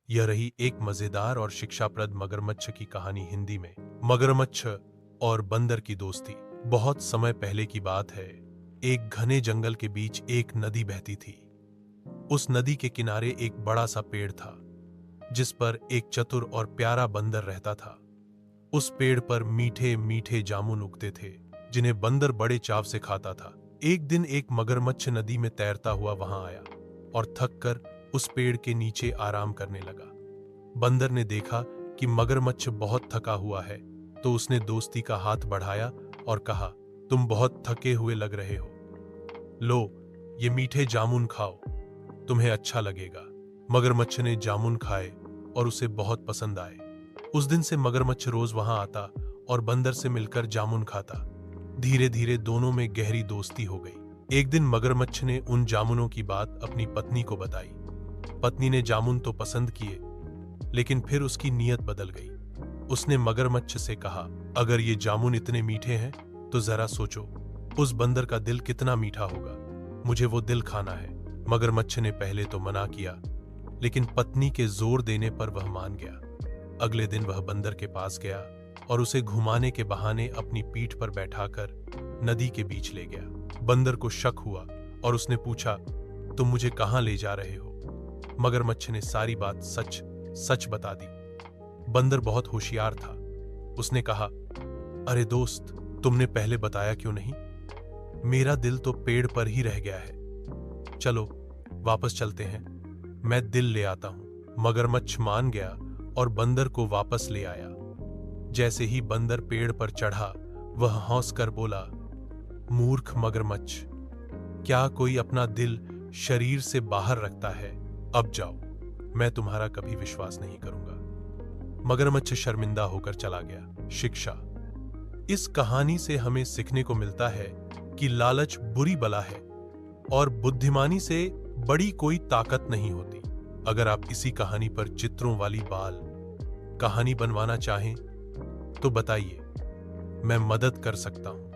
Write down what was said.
यह रही एक मजेदार और शिक्षाप्रद मगरमच्छ की कहानी हिंदी में। मगरमच्छ और बंदर की दोस्ती। बहुत समय पहले की बात है। एक घने जंगल के बीच एक नदी बहती थी। उस नदी के किनारे एक बड़ा सा पेड़ था, जिस पर एक चतुर और प्यारा बंदर रहता था। उस पेड़ पर मीठे मीठे जामुन उगते थे, जिन्हें बंदर बड़े चाव से खाता था। एक दिन एक मगरमच्छ नदी में तैरता हुआ वहां आया और थक कर उस पेड़ के नीचे आराम करने लगा। बंदर ने देखा कि मगरमच्छ बहुत थका हुआ है, तो उसने दोस्ती का हाथ बढ़ाया और कहा, तुम बहुत थके हुए लग रहे हो, लो ये मीठे जामुन खाओ, तुम्हें अच्छा लगेगा। मगरमच्छ ने जामुन खाए और उसे बहुत पसंद आए। उस दिन से मगरमच्छ रोज वहां आता और बंदर से मिलकर जामुन खाता। धीरे धीरे दोनों में गहरी दोस्ती हो गई। एक दिन मगरमच्छ ने उन जामुनों की बात अपनी पत्नी को बताई। पत्नी ने जामुन तो पसंद किए, लेकिन फिर उसकी नीयत बदल गई। उसने मगरमच्छ से कहा, अगर ये जामुन इतने मीठे हैं तो जरा सोचो, उस बंदर का दिल कितना मीठा होगा। मुझे वो दिल खाना है। मगरमच्छ ने पहले तो मना किया, लेकिन पत्नी के जोर देने पर वह मान गया। अगले दिन वह बंदर के पास गया और उसे घुमाने के बहाने अपनी पीठ पर बैठाकर नदी के बीच ले गया। बंदर को शक हुआ और उसने पूछा, तुम मुझे कहां ले जा रहे हो? मगरमच्छ ने सारी बात सच सच बता दी। बंदर बहुत होशियार था। उसने कहा, अरे दोस्त, तुमने पहले बताया क्यों नहीं? मेरा दिल तो पेड़ पर ही रह गया है। चलो वापस चलते हैं, मैं दिल ले आता हूं। मगरमच्छ मान गया और बंदर को वापस ले आया। जैसे ही बंदर पेड़ पर चढ़ा, वह हंस कर बोला, मूर्ख मगरमच्छ, क्या कोई अपना दिल शरीर से बाहर रखता है? अब जाओ, मैं तुम्हारा कभी विश्वास नहीं करूंगा। मगरमच्छ शर्मिंदा होकर चला गया। शिक्षा। इस कहानी से हमें सीखने को मिलता है कि लालच बुरी बला है और बुद्धिमानी से बड़ी कोई ताकत नहीं होती। अगर आप इसी कहानी पर चित्रों वाली बाल कहानी बनवाना चाहें तो बताइए, मैं मदद कर सकता हूं।